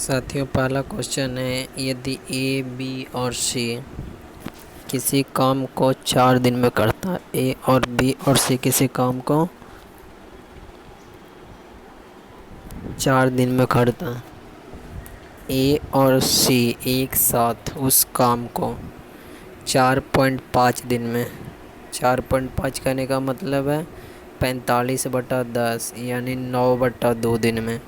साथियों, पहला क्वेश्चन है, यदि ए, बी और सी किसी काम को 4 दिन में करता है। ए और बी और सी किसी काम को 4 दिन में करता है। ए और सी एक साथ उस काम को 4.5 दिन में, 4.5 करने का मतलब है 45/10 यानी 9/2 दिन में,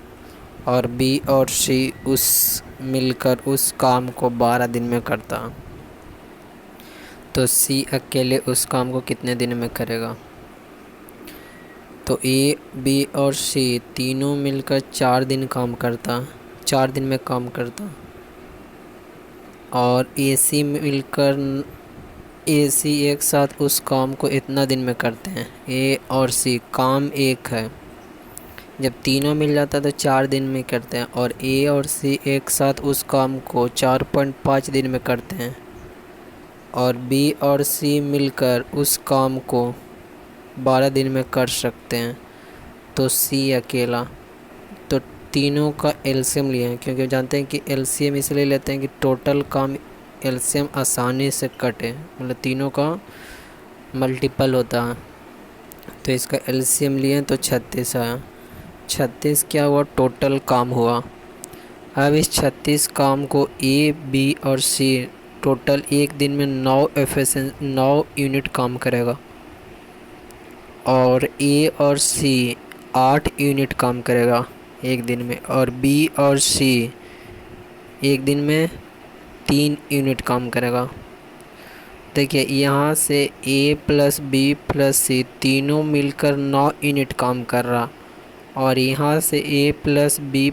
और बी और सी उस मिलकर उस काम को 12 दिन में करता, तो सी अकेले उस काम को कितने दिन में करेगा। तो ए, बी और सी तीनों मिलकर 4 दिन काम करता, 4 दिन में काम करता, और ए सी मिलकर ए सी एक साथ उस काम को इतना दिन में करते हैं। ए और सी काम एक है, जब तीनों मिल जाता है तो 4 दिन में करते हैं, और ए और सी एक साथ उस काम को 4.5 दिन में करते हैं, और बी और सी मिलकर उस काम को 12 दिन में कर सकते हैं, तो सी अकेला। तो तीनों का एलसीएम लिए हैं, क्योंकि जानते हैं कि एलसीएम इसलिए लेते हैं कि टोटल काम एलसीएम आसानी से कटे, मतलब तीनों का मल्टीपल होता है। तो इसका एलसीएम लिए तो 36 आया। 36 क्या हुआ, टोटल काम हुआ। अब इस 36 काम को ए, बी और सी टोटल एक दिन में 9 यूनिट काम करेगा, और ए और सी 8 यूनिट काम करेगा एक दिन में, और बी और सी एक दिन में 3 यूनिट काम करेगा। देखिए, यहाँ से ए प्लस बी प्लस सी तीनों मिलकर 9 यूनिट काम कर रहा, और यहाँ से ए प्लस बी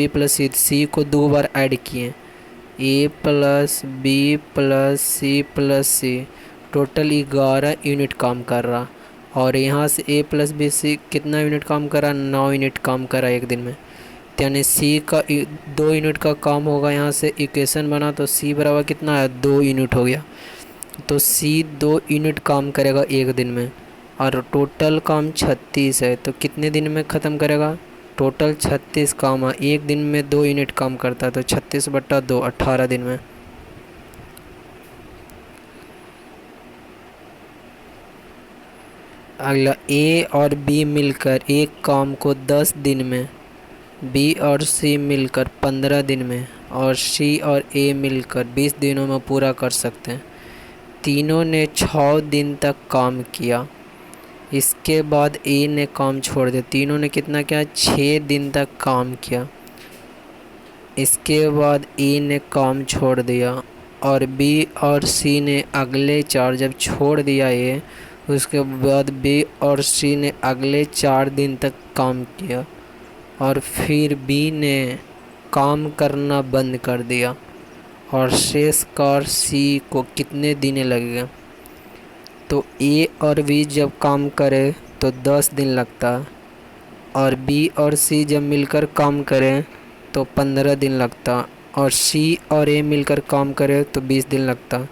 प्लस सी को 2 बार ऐड किए, ए प्लस बी प्लस सी टोटल 11 यूनिट काम कर रहा, और यहाँ से ए प्लस बी सी कितना यूनिट काम कर रहा, 9 यूनिट काम कर रहा एक दिन में। यानी सी का 2 यूनिट का काम होगा। यहाँ से इक्वेशन बना तो सी बराबर कितना है, 2 यूनिट हो गया। तो सी 2 यूनिट काम करेगा एक दिन में, और टोटल काम 36 है, तो कितने दिन में ख़त्म करेगा। टोटल 36 काम है, एक दिन में 2 यूनिट काम करता है, तो 36/2 18 दिन में। अगला, ए और बी मिलकर एक काम को 10 दिन में, बी और सी मिलकर 15 दिन में, और सी और ए मिलकर 20 दिनों में पूरा कर सकते हैं। तीनों ने 6 दिन तक काम किया, इसके बाद ए ने काम छोड़ दिया। तीनों ने कितना किया, 6 दिन तक काम किया, इसके बाद ए ने काम छोड़ दिया, और बी और सी ने अगले 4, जब छोड़ दिया ए, उसके बाद बी और सी ने अगले 4 दिन तक काम किया, और फिर बी ने काम करना बंद कर दिया, और शेष कार सी को कितने दिन लगेगा। तो ए और बी जब काम करे तो 10 दिन लगता, और बी और सी जब मिलकर काम करें तो 15 दिन लगता, और सी और ए मिलकर काम करे तो 20 दिन लगता।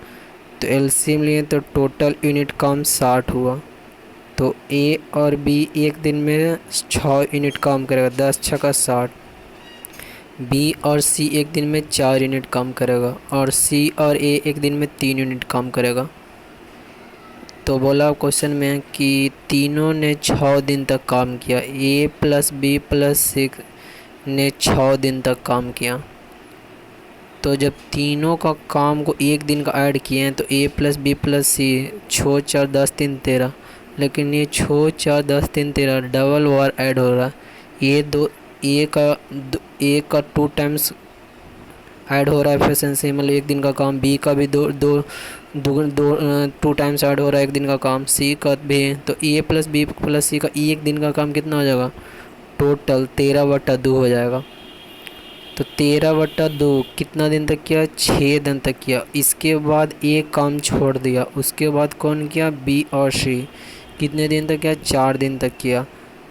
तो एलसीएम लिए तो टोटल यूनिट काम 60 हुआ। तो ए और बी एक दिन में 6 यूनिट काम करेगा, 10 6 60। बी और सी एक दिन में 4 यूनिट काम करेगा, और सी और ए एक दिन में 3 यूनिट काम करेगा। तो बोला क्वेश्चन में कि तीनों ने 6 दिन तक काम किया। ए प्लस बी प्लस सी ने 6 दिन तक काम किया। तो जब तीनों का काम को एक दिन का ऐड किए हैं, तो ए प्लस बी प्लस सी 6 4 10 3 13, लेकिन ये 6 4 10 3 13 डबल बार ऐड हो रहा है। ए का 2 टाइम्स ऐड हो रहा है एफिशिएंसी, मतलब एक दिन का काम। बी का भी 2 टाइम्स ऐड हो रहा है एक दिन का काम, सी का भी। तो ए प्लस बी प्लस सी का एक दिन का काम कितना हो जाएगा, टोटल 13/2 हो जाएगा। तो 13/2 कितना दिन तक किया, 6 दिन तक किया। इसके बाद एक काम छोड़ दिया, उसके बाद कौन किया, बी और सी कितने दिन तक किया, 4 दिन तक किया।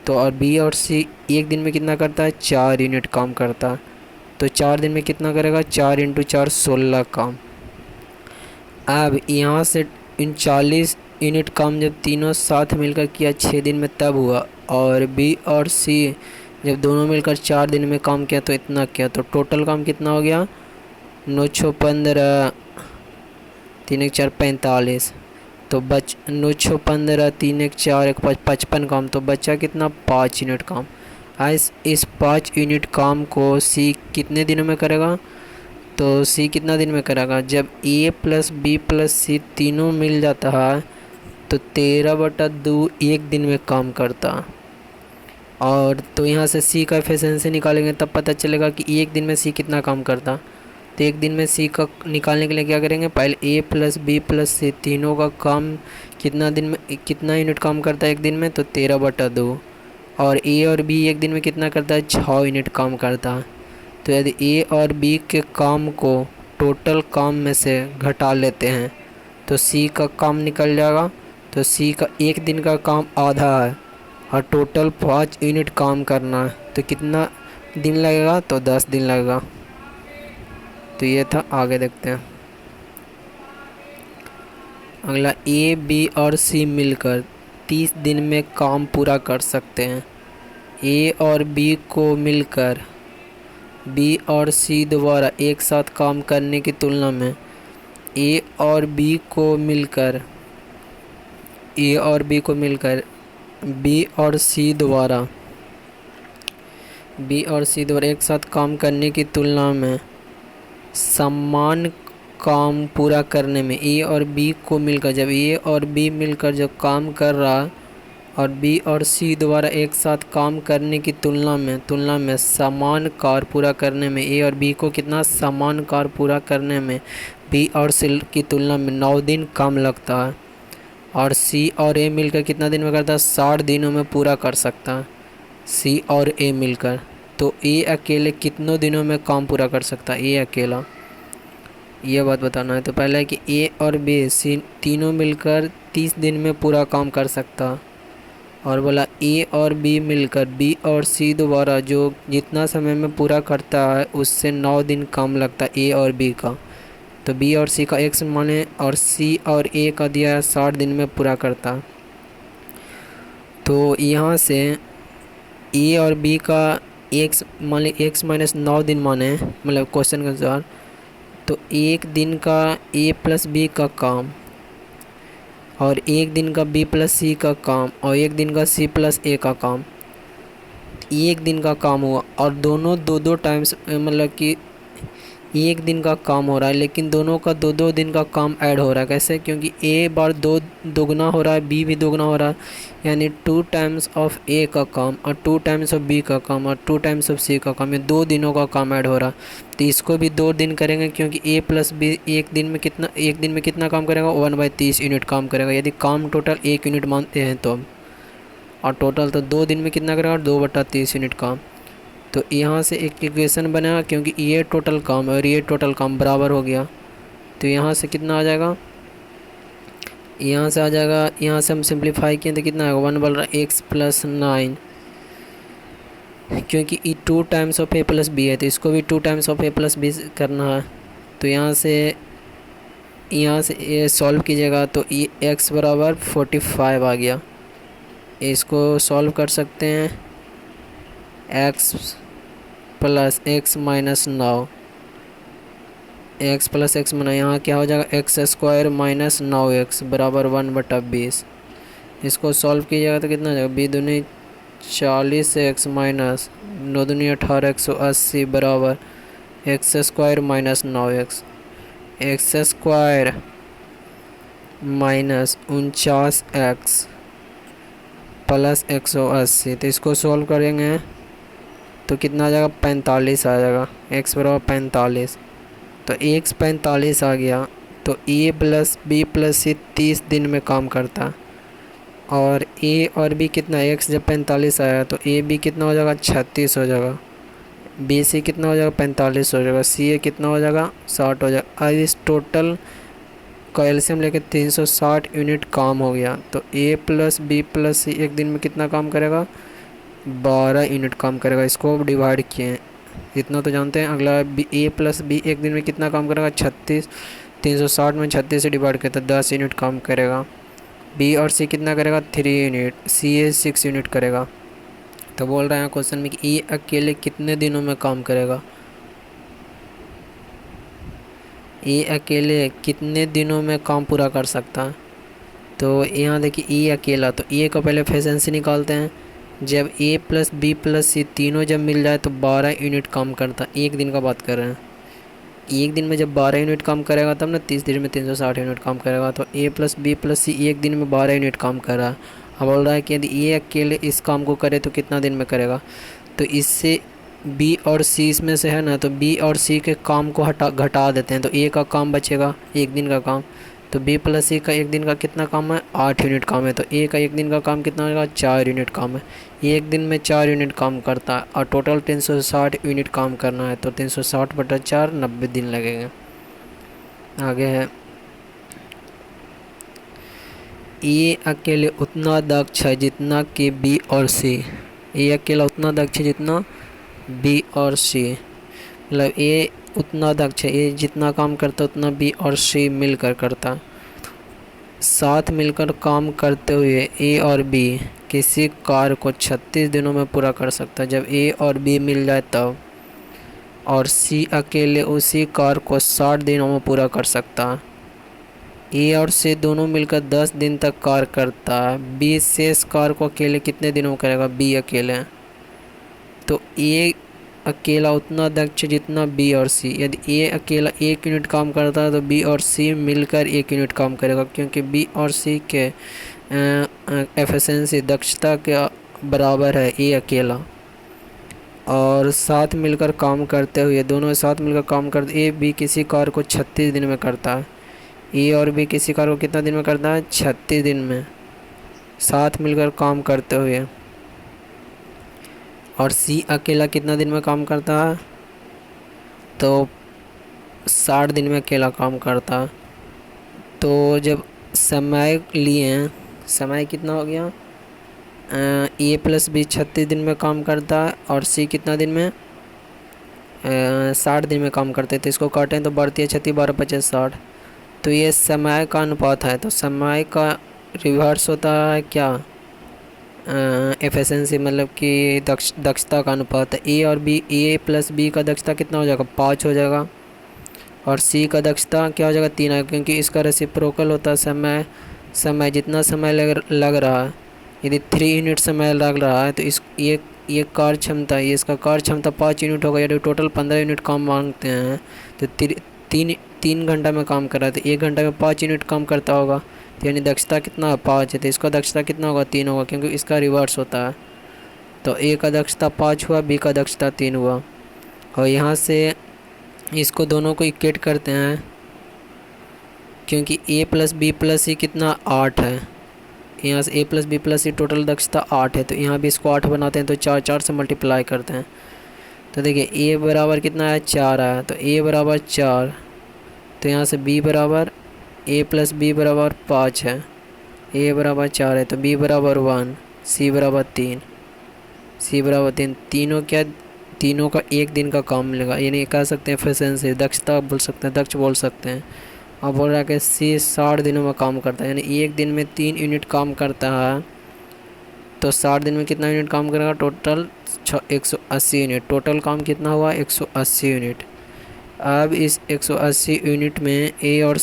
तो और बी और सी एक दिन में कितना करता है, 4 यूनिट काम करता है। तो 4 दिन में कितना करेगा, 4 × 4 16 काम। अब यहाँ से 39 यूनिट काम जब तीनों साथ मिलकर किया 6 दिन में तब हुआ, और बी और सी जब दोनों मिलकर 4 दिन में काम किया तो इतना किया, तो टोटल काम कितना हो गया 9 6 15 3 1 4 45। तो 9 6 15 3 1 4 1 5 55 काम, तो बचा कितना 5 यूनिट काम। इस 5 यूनिट काम को सी कितने दिनों में करेगा, तो सी कितना दिन में करेगा, जब ए प्लस बी प्लस सी तीनों मिल जाता है तो 13/2 एक दिन में काम करता। और तो यहाँ से सी का एफिशिएंसी निकालेंगे तब पता चलेगा कि एक दिन में सी कितना काम करता। तो एक दिन में सी का निकालने के लिए क्या करेंगे, पहले ए प्लस बी प्लस सी तीनों का काम कितना दिन में कितना यूनिट काम करता है एक दिन में, तो 13/2। और ए और बी एक दिन में कितना करता है 6 यूनिट काम करता है। तो यदि ए और बी के काम को टोटल काम में से घटा लेते हैं तो सी का काम निकल जाएगा। तो सी का एक दिन का काम आधा है और टोटल 5 यूनिट काम करना है, तो कितना दिन लगेगा, तो 10 दिन लगेगा। तो ये था, आगे देखते हैं। अगला, ए बी और सी मिलकर 30 दिन में काम पूरा कर सकते हैं। ए और बी को मिलकर बी और सी द्वारा एक साथ काम करने की तुलना में ए और बी को मिलकर बी और सी द्वारा एक साथ काम करने की तुलना में समान काम पूरा करने में ए और बी को मिलकर, जब ए और बी मिलकर जो काम कर रहा है और बी और सी द्वारा एक साथ काम करने की तुलना में समान कार्य पूरा करने में ए और बी को कितना समान कार्य पूरा करने में बी और सी की तुलना में 9 दिन काम लगता है। और सी और ए मिलकर कितना दिन में करता है, 60 दिनों में पूरा कर सकता है सी और ए मिलकर। तो ए अकेले कितनों दिनों में काम पूरा कर सकता है, ए अकेला, ये बात बताना है। तो पहला है कि ए और बी सी तीनों मिलकर 30 दिन में पूरा काम कर सकता है। और बोला ए और बी मिलकर बी और सी द्वारा जो जितना समय में पूरा करता है उससे 9 दिन काम लगता है ए और बी का। तो बी और सी का एक्स माने और सी और ए का दिया है 60 दिन में पूरा करता। तो यहाँ से ए और बी का एक्स मान ली एक्स माइनस 9 दिन माने, मतलब क्वेश्चन के अनुसार। तो एक दिन का ए प्लस बी का काम और एक दिन का बी प्लस सी का काम और एक दिन का सी प्लस ए का काम, एक दिन का काम हुआ और दोनों दो टाइम्स, मतलब कि एक दिन का काम हो रहा है लेकिन दोनों का 2 दिन का काम ऐड हो रहा है। कैसे, क्योंकि ए बार 2 दोगुना हो रहा है, बी भी दोगुना हो रहा है, यानी 2 टाइम्स ऑफ ए का काम और 2 टाइम्स ऑफ बी का काम और 2 टाइम्स ऑफ सी का काम, ये 2 दिनों का काम ऐड हो रहा है। तो इसको भी 2 दिन करेंगे क्योंकि ए प्लस बी एक दिन में कितना काम करेगा, 1/30 यूनिट काम करेगा यदि काम टोटल 1 यूनिट मानते हैं तो। और टोटल तो 2 दिन में कितना करेगा, 2/30 यूनिट काम। तो यहाँ से एक इक्वेशन बना क्योंकि ये टोटल काम और ये टोटल काम बराबर हो गया। तो यहाँ से कितना आ जाएगा, यहाँ से आ जाएगा, यहाँ से हम सिंप्लीफाई किए तो कितना आएगा 1 बल एक्स प्लस 9, क्योंकि ये 2 times of A plus B है तो इसको भी 2 times of A plus B करना है। तो यहाँ से ये सॉल्व कीजिएगा तो ये एक्स बराबर 45 आ गया। इसको सॉल्व कर सकते हैं, x plus x minus 9, x plus x माना यहाँ क्या हो जाएगा एक्स स्क्वायर माइनस 9x बराबर 1/20। इसको सॉल्व कीजिएगा तो कितना हो जाएगा, बी दूनी 40x माइनस 9 दूनी 18 180 बराबर x square minus 9x, x square minus 49x plus 180। तो इसको सॉल्व करेंगे तो कितना आ जाएगा 45 आ जाएगा, x बराबर 45। तो x 45 आ गया। तो a प्लस बी प्लस सी 30 दिन में काम करता और a और b कितना, x जब 45 आया तो a b कितना हो जाएगा 36 हो जाएगा, b c कितना हो जाएगा 45 हो जाएगा, c a कितना हो जाएगा 60 हो जाएगा। अब इस टोटल का एलसीएम लेके 360 यूनिट काम हो गया। तो a प्लस बी प्लस सी एक दिन में कितना काम करेगा, 12 यूनिट काम करेगा। इसको डिवाइड किए इतना तो जानते हैं। अगला ए प्लस बी एक दिन में कितना काम करेगा 36, 360 में 36 से डिवाइड किया तो 10 यूनिट काम करेगा। बी और सी कितना करेगा 3 यूनिट, सी ए 6 यूनिट करेगा। तो बोल रहे हैं क्वेश्चन में कि ए अकेले कितने दिनों में काम करेगा। ए अकेले कितने दिनों में काम पूरा कर सकता है। तो यहाँ देखिए ए अकेला, तो ए का पहले एफिशिएंसी निकालते हैं। जब ए प्लस बी प्लस सी तीनों जब मिल जाए तो 12 यूनिट काम करता है। एक दिन का बात कर रहे हैं। एक दिन में जब 12 यूनिट काम करेगा तब ना 30 दिन में 360 यूनिट काम करेगा। तो ए प्लस बी प्लस सी एक दिन में 12 यूनिट काम कर रहा है। अब बोल रहा है कि यदि ए अकेले इस काम को करे तो कितना दिन में करेगा। तो इससे बी और सी इसमें से है ना, तो बी और सी के काम को घटा देते हैं। तो ए का काम बचेगा एक दिन का काम। तो बी प्लस सी का एक दिन का कितना काम है, 8 यूनिट काम है। तो ए का एक दिन का काम कितना होगा, 4 यूनिट काम है। ये एक दिन में 4 यूनिट काम करता है और टोटल 360 यूनिट काम करना है। तो 360/4 90 दिन लगेंगे। आगे है ए अकेले उतना दक्ष है जितना कि बी और सी। ए अकेला उतना दक्ष है जितना बी और सी, मतलब ए उतना दक्ष है, ए जितना काम करता है उतना बी और सी मिलकर करता है। साथ मिलकर काम करते हुए ए और बी किसी कार्य को 36 दिनों में पूरा कर सकता है। जब ए और बी मिल जाए तब। और सी अकेले उसी कार्य को 60 दिनों में पूरा कर सकता है। ए और सी दोनों मिलकर 10 दिन तक कार्य करता है। बी शेष कार्य को अकेले कितने दिनों में करेगा, बी अकेले। तो ए अकेला उतना दक्ष जितना बी और सी। यदि ए अकेला 1 यूनिट काम करता है तो बी और सी मिलकर 1 यूनिट काम करेगा, क्योंकि बी और सी के एफिशिएंसी दक्षता के बराबर है ए अकेला। और साथ मिलकर काम करते हुए, दोनों साथ मिलकर काम करते, ए बी किसी कार्य को 36 दिन में करता है। ए और बी किसी कार्य को कितना दिन में करता है, 36 दिन में साथ मिलकर काम करते हुए। और सी अकेला कितना दिन में काम करता है, तो 60 दिन में अकेला काम करता है। तो जब समय लिए हैं, समय कितना हो गया, ए प्लस बी 36 दिन में काम करता है और सी कितना दिन में, 60 दिन में काम करते हैं। तो इसको काटें तो बढ़ती है 36 12 50 60। तो ये समय का अनुपात है। तो समय का रिवर्स होता है क्या, एफिशिएंसी, मतलब कि दक्षता का अनुपात है। ए और बी, ए प्लस बी का दक्षता कितना हो जाएगा, 5 हो जाएगा। और सी का दक्षता क्या हो जाएगा, 3 आएगा, क्योंकि इसका रेसिप्रोकल होता है समय जितना समय लग रहा है। यदि 3 यूनिट समय लग रहा है तो इस ये कार्य क्षमता, ये इसका कार्य क्षमता 5 यूनिट होगा। यदि टोटल 15 यूनिट काम मांगते हैं तो 3 घंटा में काम कर रहा है, तो 1 घंटा में 5 यूनिट काम करता होगा। तो यानी दक्षता कितना है, 5 है। तो इसका दक्षता कितना होगा, 3 होगा, क्योंकि इसका रिवर्स होता है। तो ए का दक्षता 5 हुआ, बी का दक्षता 3 हुआ। और यहाँ से इसको दोनों को इक्वेट करते हैं, क्योंकि ए प्लस बी प्लस सी कितना, 8 है। यहाँ से ए प्लस बी प्लस सी टोटल दक्षता 8 है। तो यहाँ भी इसको 8 बनाते हैं, तो 4 से मल्टीप्लाई करते हैं। तो देखिए ए बराबर कितना है, 4 आया। तो ए बराबर 4, तो यहाँ से बी बराबर ए प्लस बी बराबर 5 है। ए बराबर 4 है, तो बी बराबर 1, सी बराबर 3, सी बराबर 3। तीनों का एक दिन का काम मिलेगा, यानी कह सकते हैं एफिशिएंसी, दक्षता बोल सकते हैं, दक्ष बोल सकते हैं। और बोल रहा है कि सी 60 दिनों में काम करता है, यानी एक दिन में 3 यूनिट काम करता है। तो 60 दिन में कितना यूनिट काम करेगा, टोटल 180 यूनिट। टोटल काम कितना हुआ, 180 यूनिट। अब इस 180 यूनिट में ए और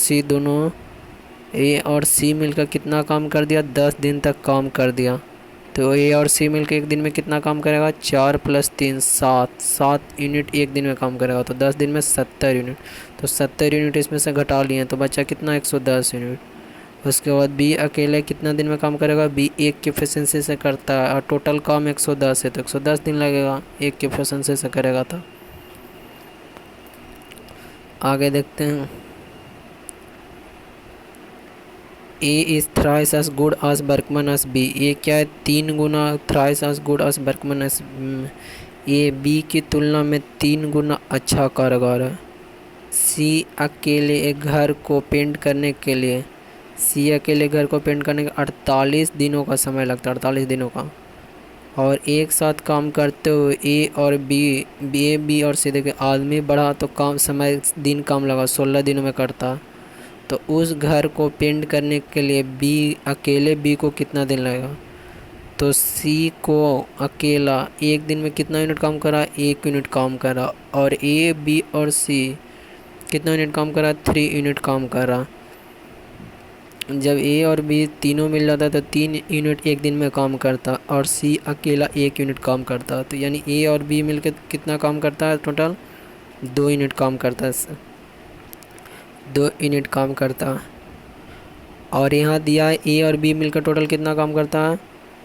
सी मिलकर कितना काम कर दिया, 10 दिन तक काम कर दिया। तो ए और सी मिलकर एक दिन में कितना काम करेगा, 4 + 3 7 यूनिट एक दिन में काम करेगा। तो 10 दिन में 70 यूनिट। तो 70 यूनिट इसमें से घटा लिए, तो बचा कितना, 110 यूनिट। उसके बाद बी अकेले कितना दिन में काम करेगा, बी 1 की एफिशिएंसी से करता है और टोटल काम 110 है, तो 110 दिन लगेगा 1 की एफिशिएंसी से करेगा। तो आगे देखते हैं, A is thrice as good as workman as B. ये क्या है, 3 गुना thrice as good as workman as. ये बी की तुलना में 3 गुना अच्छा कारीगर है। सी अकेले एक घर को पेंट करने के लिए 48 दिनों का समय लगता है, 48 दिनों का। और एक साथ काम करते हुए ए और बी और सी, देखिए आदमी बढ़ा तो दिन कम लगा, 16 दिनों में करता। तो उस घर को पेंट करने के लिए अकेले बी को कितना दिन लगेगा, तो सी को अकेला एक दिन में कितना यूनिट काम करा, 1 यूनिट काम करा। और ए, बी और सी कितना यूनिट काम करा, 3 यूनिट काम करा। जब ए और बी तीनों मिल जाता तो 3 यूनिट एक दिन में काम करता और सी अकेला 1 यूनिट काम करता। तो यानी ए और बी मिलकर कितना काम करता है, टोटल 2 यूनिट काम करता है, 2 यूनिट काम करता। और यहाँ दिया है ए और बी मिलकर टोटल कितना काम करता है,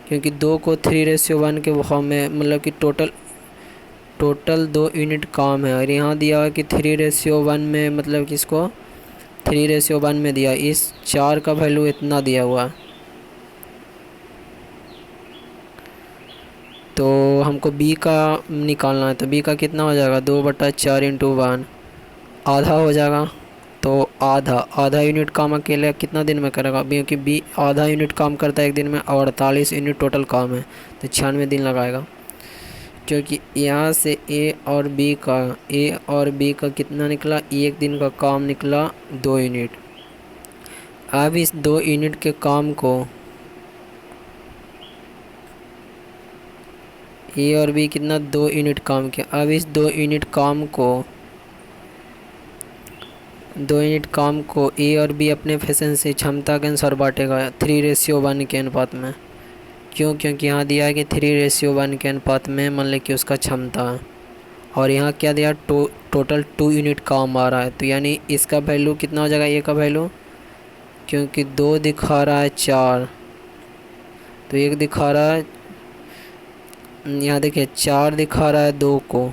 क्योंकि 2 को 3:1 के फॉर्म में, मतलब कि टोटल 2 यूनिट काम है। और यहाँ दिया है कि 3:1 में, मतलब कि इसको 3:1 में दिया, इस 4 का वैल्यू इतना दिया हुआ है। तो हमको बी का निकालना है, तो बी का कितना हो जाएगा, 2/4 × 1 आधा हो जाएगा। तो आधा यूनिट काम अकेले कितना दिन में करेगा, क्योंकि बी आधा यूनिट काम करता है एक दिन में और 48 यूनिट टोटल काम है, तो 96 दिन लगाएगा। क्योंकि यहाँ से ए और बी का कितना निकला, एक दिन का काम निकला 2 यूनिट। अब इस 2 यूनिट के काम को ए और बी कितना 2 यूनिट काम किया। अब इस 2 यूनिट काम को ए और बी अपने एफिशिएंसी क्षमता के अनुसार बांटेगा 3:1 के अनुपात में। क्यों, क्योंकि यहाँ दिया है कि 3:1 के अनुपात में मान लें कि उसका क्षमता है। और यहाँ क्या दिया, टोटल 2 यूनिट काम आ रहा है। तो यानी इसका वैल्यू कितना हो जाएगा, ए का वैल्यू, क्योंकि 2 दिखा रहा है 4, तो 1 दिखा रहा है, यहाँ देखिए 4 दिखा रहा है 2 को,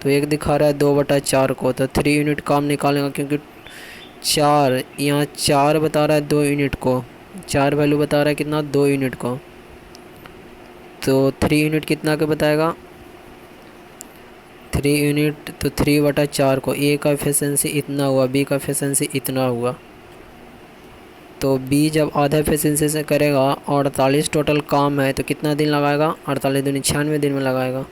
तो 1 दिखा रहा है 2/4 को। तो 3 यूनिट काम निकालेगा, क्योंकि 4 यहाँ 4 बता रहा है 2 यूनिट को, 4 वैल्यू बता रहा है कितना, 2 यूनिट को। तो 3 यूनिट कितना का बताएगा, 3 यूनिट, तो 3/4 को। ए का एफिशिएंसी इतना हुआ, बी का एफिशिएंसी इतना हुआ। तो बी जब आधा एफिशिएंसी से करेगा और 48 टोटल काम है, तो कितना दिन लगाएगा, 48 दूनी 96 दिन में लगाएगा।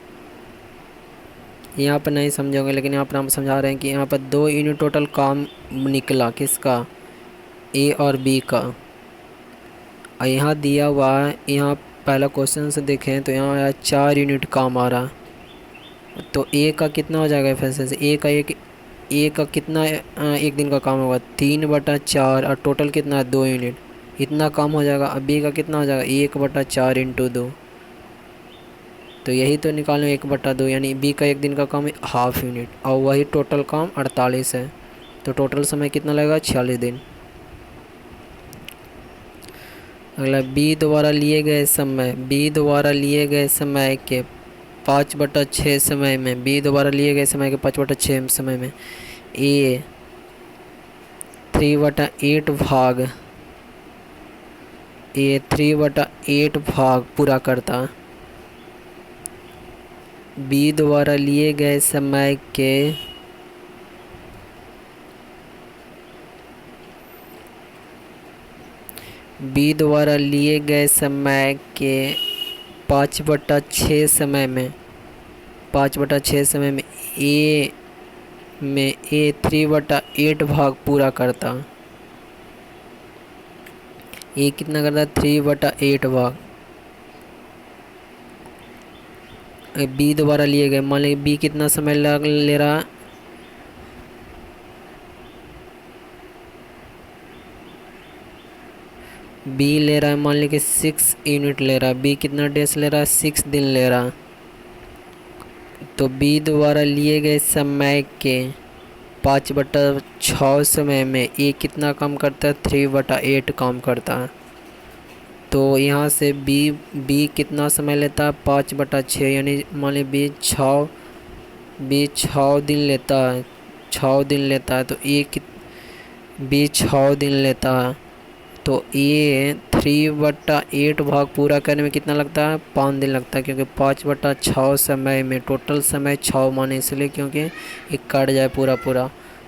यहाँ पर नहीं समझोगे, लेकिन यहाँ पर हम समझा रहे हैं कि यहाँ पर 2 यूनिट टोटल काम निकला, किसका, ए और बी का। और यहाँ दिया हुआ है, यहाँ पहला क्वेश्चन से देखें तो यहाँ आया 4 यूनिट काम आ रहा है। तो ए का कितना हो जाएगा एफिशिएंसी, ए का कितना एक दिन का काम होगा, 3/4 और टोटल कितना है 2 यूनिट, इतना काम हो जाएगा। अब बी का कितना हो जाएगा, 1/4 × 2, तो यही तो निकालो 1/2, यानी बी का एक दिन का काम है ½ यूनिट, और वही टोटल काम 48 है। तो टोटल समय कितना लगेगा, 46 दिन। अगला बी द्वारा लिए गए समय के 5/6 समय में, बी द्वारा लिए गए समय के 5/6 समय में ए 3/8 भाग पूरा करता। बी द्वारा लिए गए समय के 5/6 समय में, 5/6 समय में ए 3/8 भाग पूरा करता। ए कितना करता है, 3/8 भाग। बी द्वारा लिए गए, मान लीजिए बी कितना समय ले रहा, बी ले रहा है मान लीजिए 6 यूनिट ले रहा है। बी कितना डेज ले रहा है, 6 दिन ले रहा है। तो बी द्वारा लिए गए समय के 5/6 समय में ए कितना काम करता है, 3/8 काम करता है। तो यहाँ से बी कितना समय लेता है, 5/6, यानी मान लीजिए बी 6 दिन लेता है, 6 दिन लेता है। तो बी 6 दिन लेता है, तो ये 3/8 भाग पूरा करने में कितना लगता है, 5 दिन लगता है। क्योंकि 5/6 समय में टोटल समय 6 माने इसलिए, क्योंकि ये कट जाए पूरा।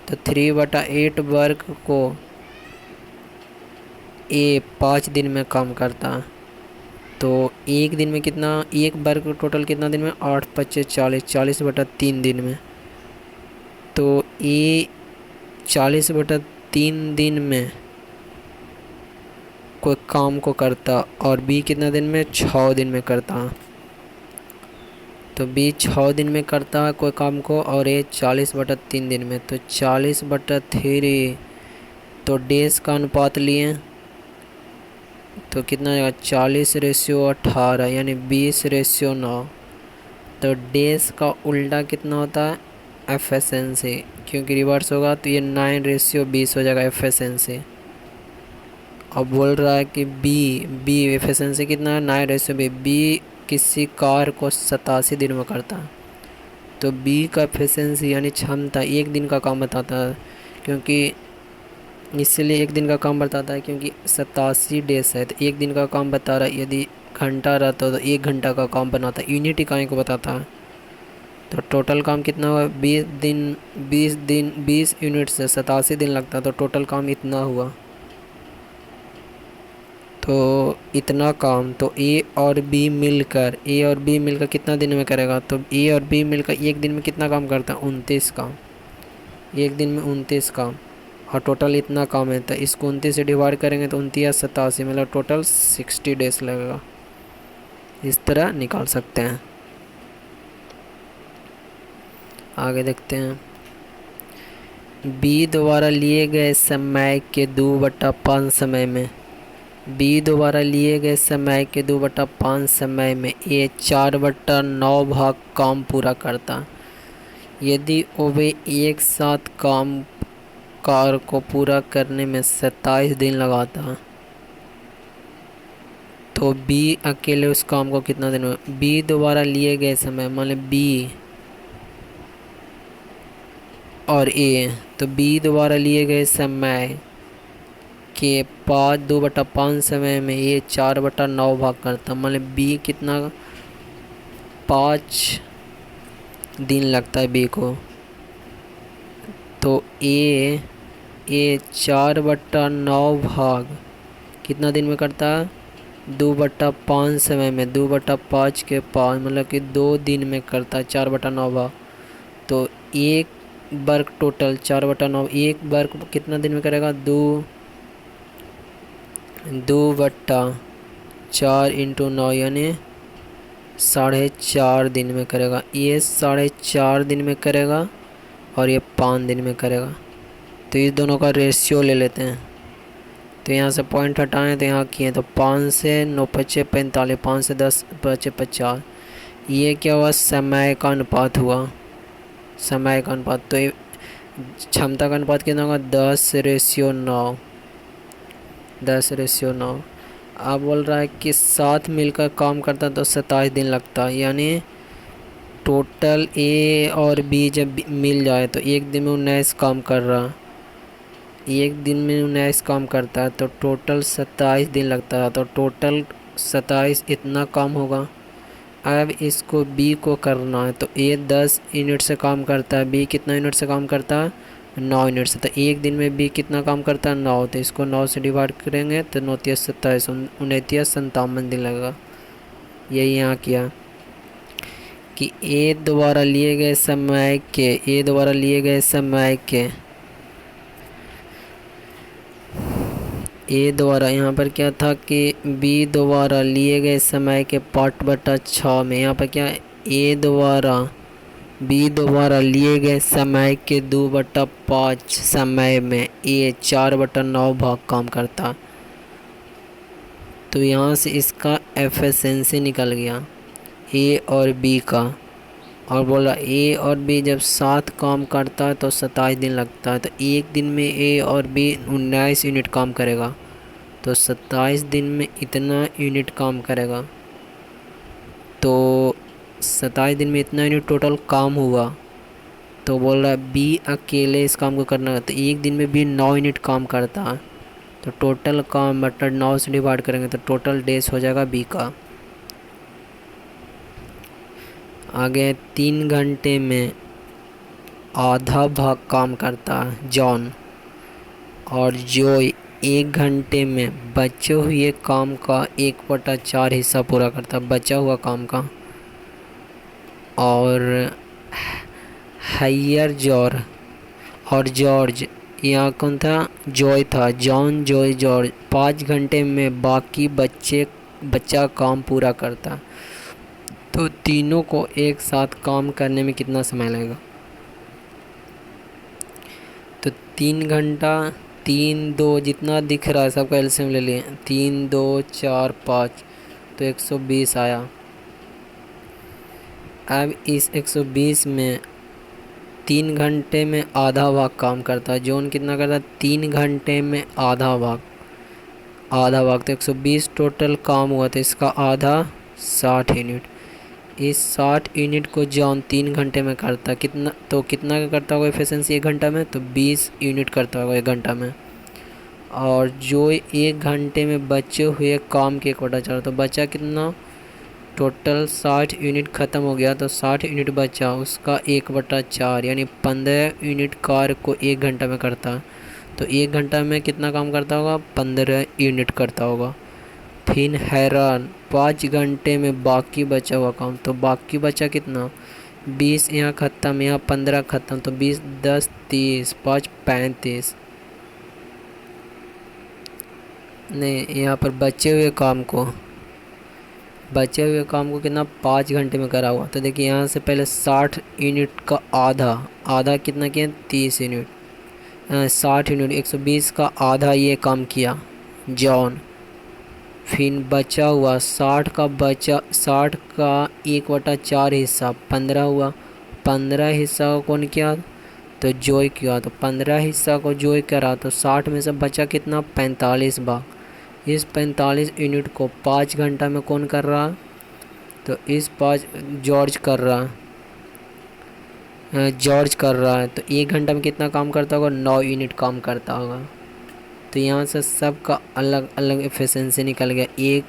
तो 3/8 वर्ग को ए 5 दिन में काम करता है। तो एक दिन में कितना, एक वर्ग टोटल कितना दिन में, 8×5 = 40, 40/3 दिन में। तो ए 40/3 दिन में कोई काम को करता और बी कितना दिन में, 6 दिन में करता। तो बी 6 दिन में करता है कोई काम को और ए 40/3 दिन में। तो 40/3, तो डेज का अनुपात लिए तो कितना आएगा, 40/18 यानी 20/9। तो डेज का उल्टा कितना होता है, एफिशिएंसी, क्योंकि रिवर्स होगा तो ये 9/20 हो जाएगा एफिशिएंसी। अब बोल रहा है कि बी एफिशिएंसी कितना है, 9/20। बी किसी कार को 87 दिन में करता है। तो बी का एफिशिएंसी यानी क्षमता 1 दिन का काम बताता है, क्योंकि इसलिए 1 दिन का काम बताता है क्योंकि 87 डेज है। तो 1 दिन का काम बता रहा है। यदि घंटा रहता तो 1 घंटा का काम बनाता है, यूनिट इकाई को बताता है। तो टोटल काम कितना हुआ, 20 यूनिट से 87 दिन लगता है, तो टोटल काम इतना हुआ। तो इतना काम तो ए और बी मिलकर कितना दिन में करेगा। तो ए और बी मिलकर 1 दिन में कितना काम करता है, 29 काम। 1 दिन में 29 काम और टोटल इतना काम है। तो इसको 29 से डिवाइड करेंगे तो 29 87 मतलब टोटल 60 डेज लगेगा। इस तरह निकाल सकते हैं। आगे देखते हैं। बी द्वारा लिए गए समय के 2/5 समय में बी द्वारा लिए गए समय के 2/5 समय में ए 4/9 भाग काम पूरा करता। यदि वे एक साथ काम कार को पूरा करने में 27 दिन लगाता तो बी अकेले उस काम को कितना दिन में। बी द्वारा लिए गए समय मान बी और ए, तो बी द्वारा लिए गए समय के 2/5 समय में ये 4/9 भाग करता, मतलब बी कितना 5 दिन लगता है बी को। तो ए 4/9 भाग कितना दिन में करता है, 2/5 समय में। 2/5 के 5 मतलब कि 2 दिन में करता है 4/9 भाग। तो एक वर्ग टोटल 4/9, एक वर्ग कितना दिन में करेगा, 2/4 × 9 यानी 4.5 दिन में करेगा। ये 4.5 दिन में करेगा और ये 5 दिन में करेगा। तो इस दोनों का रेशियो ले लेते हैं। तो यहाँ से पॉइंट हटाएं तो यहाँ किए तो 5 से 9 × 5 = 45, 5 से 10 × 5 = 50। ये क्या हुआ, समय का अनुपात हुआ, समय का अनुपात। तो ये क्षमता का अनुपात कितना होगा, 10/9, 10/9। अब बोल रहा है कि साथ मिलकर काम करता तो 27 दिन लगता, यानी टोटल ए और बी जब मिल जाए तो 1 दिन में 19 काम कर रहा, 1 दिन में 19 काम करता है तो टोटल 27 दिन लगता है। तो टोटल 27 इतना काम होगा। अब इसको बी को करना है तो ए 10 यूनिट से काम करता है, बी कितना यूनिट से काम करता है, 9 यूनिट से। तो 1 दिन में बी कितना काम करता है, 9। तो इसको 9 से डिवाइड करेंगे तो 9 × 3 = 27, 29 57 दिन लगेगा। यही यहाँ किया कि ए द्वारा लिए गए समय के ए द्वारा यहाँ पर क्या था कि बी द्वारा लिए गए समय के 5/6 में यहाँ पर क्या ए द्वारा बी द्वारा लिए गए समय के 2/5 समय में ए 4/9 भाग काम करता। तो यहाँ से इसका एफिशिएंसी निकल गया ए और बी का। और बोला ए और बी जब साथ काम करता है तो 27 दिन लगता है। तो 1 दिन में ए और बी 19 यूनिट काम करेगा, तो 27 दिन में इतना यूनिट काम करेगा। तो 27 दिन में इतना यूनिट टोटल काम हुआ। तो बोल रहा है बी अकेले इस काम को करना है। तो 1 दिन में बी 9 यूनिट काम करता है, तो टोटल काम मतलब 9 से डिवाइड करेंगे तो टोटल डेज हो जाएगा बी का। आगे 3 घंटे में आधा भाग काम करता है जॉन, और जोय 1 घंटे में बचे हुए काम का 1/4 हिस्सा पूरा करता है, बचा हुआ काम का। और हायर जॉर और जॉर्ज यहाँ कौन था? जॉय था। John, Joy, George. 5 घंटे में बाकी बच्चा काम पूरा करता। तो तीनों को एक साथ काम करने में कितना समय लगेगा? तो 3 घंटा, 3 2 जितना दिख रहा है सबका एलसीएम ले लिए। 3 2 4 5, तो 120 आया। अब इस 120 में 3 घंटे में आधा भाग काम करता है। जॉन कितना करता है? 3 घंटे में आधा भाग। तो 120 टोटल काम हुआ, तो इसका आधा 60 यूनिट। इस 60 यूनिट को जॉन 3 घंटे में करता, कितना तो कितना का करता होगा एफिशिएंसी 1 घंटा में? तो 20 यूनिट करता होगा 1 घंटा में। और जो 1 घंटे में बचे हुए काम के 1/4, तो बचा कितना? टोटल 60 यूनिट ख़त्म हो गया, तो 60 यूनिट बचा, उसका 1/4 यानी 15 यूनिट कार्य को 1 घंटा में करता। तो 1 घंटा में कितना काम करता होगा? 15 यूनिट करता होगा। फिर हैरान, 5 घंटे में बाकी बचा हुआ काम, तो बाकी बचा कितना? 20 यहाँ ख़त्म, यहाँ 15 ख़त्म, तो 20 10 30, 5 35। नहीं, यहाँ पर बचे हुए काम को कितना 5 घंटे में करा हुआ। तो देखिए यहाँ से पहले 60 यूनिट का आधा कितना किया? 30 यूनिट। 60 यूनिट 120 का आधा ये काम किया जॉन। फिर बचा हुआ 60 का 1/4 हिस्सा 15 हुआ। 15 हिस्सा को कौन किया? तो जॉय किया। तो 15 हिस्सा को जॉय करा, तो 60 में से बचा कितना? 45 भाग। इस 45 यूनिट को 5 घंटा में कौन कर रहा? तो इस 5 जॉर्ज कर रहा है। तो 1 घंटा में कितना काम करता होगा? 9 यूनिट काम करता होगा। तो यहाँ से सबका अलग अलग एफिशिएंसी निकल गया। एक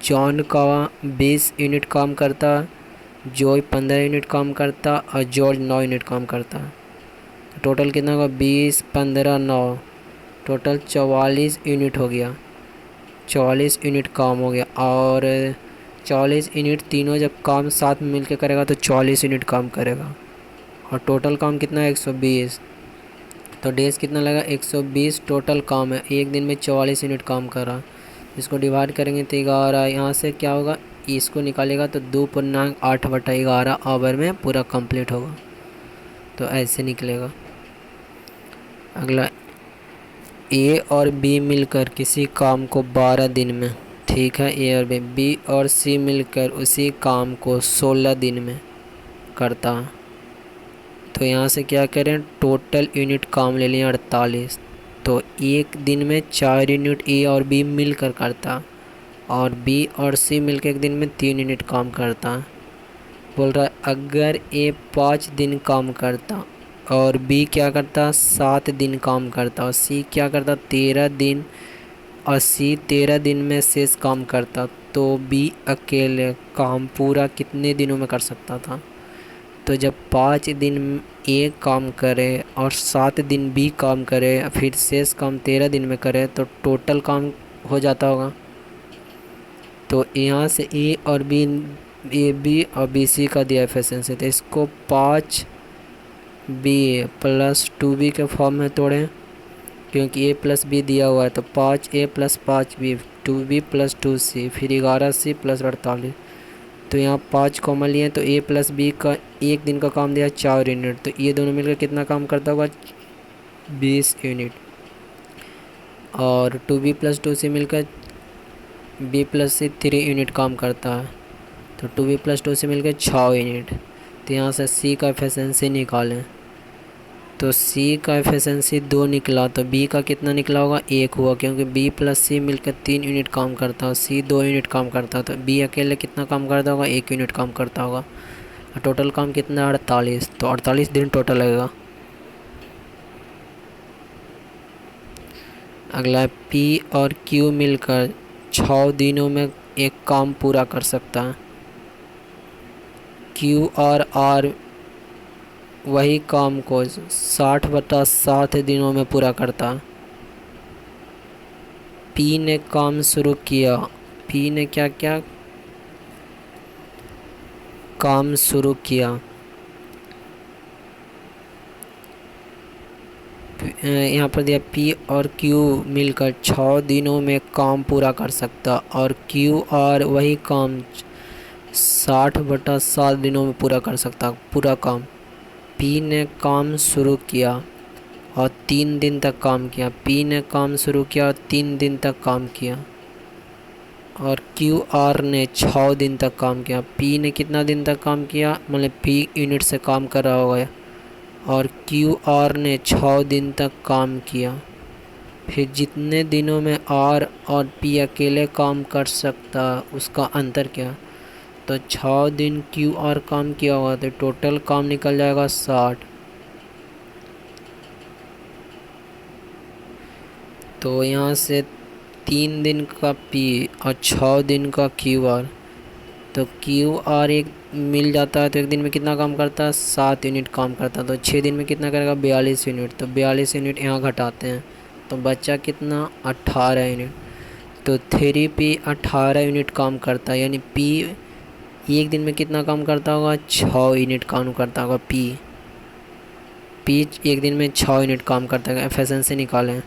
जॉन का 20 यूनिट काम करता, जॉय 15 यूनिट काम करता और जॉर्ज 9 यूनिट काम करता। तो टोटल कितना होगा? 20 15 9, टोटल 44 यूनिट हो गया। 44 यूनिट काम हो गया। और 44 यूनिट तीनों जब काम साथ में मिलकर करेगा तो 44 यूनिट काम करेगा। और टोटल काम कितना है? 120। तो डेज कितना लगा? 120 टोटल काम है। एक दिन में 44 यूनिट काम कर रहा। इसको डिवाइड करेंगे तो 11। यहाँ से क्या होगा? इसको निकालेगा तो 2.8/11 आवर में पूरा कंप्लीट होगा। तो ऐसे निकलेगा। अगला, ए और बी मिलकर किसी काम को 12 दिन में, ठीक है, ए और बी और सी मिलकर उसी काम को 16 दिन में करता है। तो यहाँ से क्या करें? टोटल यूनिट काम ले लें 48। तो एक दिन में 4 यूनिट ए और बी मिलकर करता, और बी और सी मिलकर एक दिन में 3 यूनिट काम करता। बोल रहा है अगर ए 5 दिन काम करता और बी क्या करता? 7 दिन काम करता, और सी क्या करता? 13 दिन, और सी 13 दिन में शेष काम करता, तो बी अकेले काम पूरा कितने दिनों में कर सकता था? तो जब 5 दिन ए काम करे और 7 दिन बी काम करे, फिर शेष काम 13 दिन में करे, तो टोटल काम हो जाता होगा। तो यहाँ से ए बी और बी सी का दिया एफिशिएंसी, तो इसको 5b + 2b के फॉर्म में तोड़ें, क्योंकि a + b दिया हुआ है। तो 5a + 5b, 2b + 2c, फिर 11c + 48। तो यहाँ 5 कॉमन लिए, तो a + b का एक दिन का काम दिया 4 यूनिट। तो ये दोनों मिलकर कितना काम करता होगा? 20 यूनिट। और 2b + 2c मिलकर b + c 3 यूनिट काम करता है। तो 2b + 2c मिलकर 6 यूनिट। तो यहाँ से c का एफिशिएंसी निकालें। तो c का एफिशिएंसी 2 निकला, तो b का कितना निकला होगा? 1 हुआ, क्योंकि b + c मिलकर 3 यूनिट काम करता है, c 2 यूनिट काम करता। तो b अकेले कितना काम करता होगा? 1 यूनिट काम करता होगा। टोटल काम कितना? 48। तो 48 दिन टोटल लगेगा। अगला, p और q मिलकर 6 दिनों में एक काम पूरा कर सकता है। q और r वही काम को 60/7 दिनों में पूरा करता। P ने काम शुरू किया, P ने क्या क्या काम शुरू किया? यहाँ पर दिया P और Q मिलकर 6 दिनों में काम पूरा कर सकता और QR वही काम 60/7 दिनों में पूरा कर सकता पूरा काम। P ने काम शुरू किया और 3 दिन तक काम किया। P ने काम शुरू किया और 3 दिन तक काम किया और QR ने 6 दिन तक काम किया। P ने कितना दिन तक काम किया, मतलब P यूनिट से काम कर रहा होगा और QR ने 6 दिन तक काम किया। फिर जितने दिनों में R और P अकेले काम कर सकता उसका अंतर क्या, तो 6 दिन QR काम किया होगा तो टोटल काम निकल जाएगा 60। तो यहाँ से 3 दिन का P और 6 दिन का QR, तो QR एक मिल जाता है तो एक दिन में कितना काम करता है, 7 यूनिट काम करता है। तो 6 दिन में कितना करेगा, 42 यूनिट। तो 42 यूनिट यहाँ घटाते हैं तो बच्चा कितना, 18 यूनिट। तो 3P 18 यूनिट काम करता है, यानी P एक दिन में कितना काम करता होगा, 6 यूनिट काम करता होगा। P एक दिन में 6 यूनिट काम करता है। एफिशिएंसी निकालें।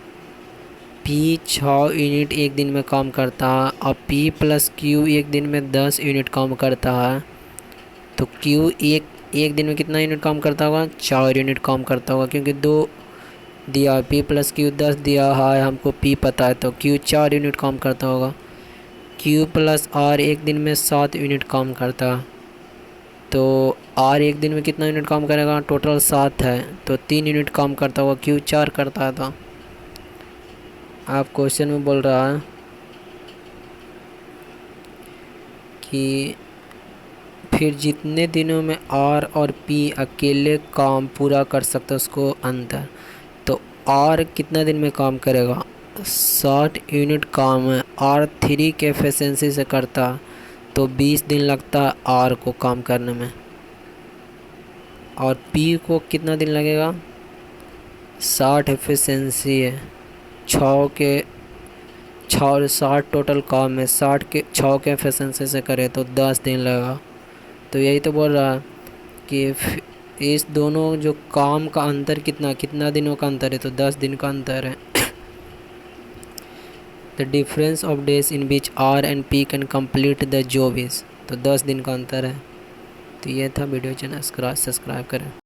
P 6 यूनिट एक दिन में काम करता है और P प्लस Q एक दिन में 10 यूनिट काम करता है। तो Q एक दिन में कितना यूनिट काम करता होगा, 4 यूनिट काम करता होगा, क्योंकि 2 दिया P प्लस Q 10 दिया है हमको, P पता है, तो Q 4 यूनिट काम करता होगा। Q प्लस R एक दिन में 7 यूनिट काम करता है। तो R एक दिन में कितना यूनिट काम करेगा, टोटल 7 है तो 3 यूनिट काम करता होगा, Q 4 करता है। तो आप क्वेश्चन में बोल रहा है कि फिर जितने दिनों में R और P अकेले काम पूरा कर सकता उसको अंतर। तो R कितना दिन में काम करेगा, 60 यूनिट काम है। R 3 के एफिशिएंसी से करता तो 20 दिन लगता है R को काम करने में, और P को कितना दिन लगेगा, 60 एफिशिएंसी है, 60 टोटल काम है, 6 के एफिशिएंसी से करे तो 10 दिन लगेगा। तो यही तो बोल रहा है कि इस दोनों जो काम का अंतर कितना दिनों का अंतर है, तो 10 दिन का अंतर है। The difference of days in which R and P can complete the job is, तो 10 दिन का अंतर है। तो ये था वीडियो, चैनल सब्सक्राइब करें।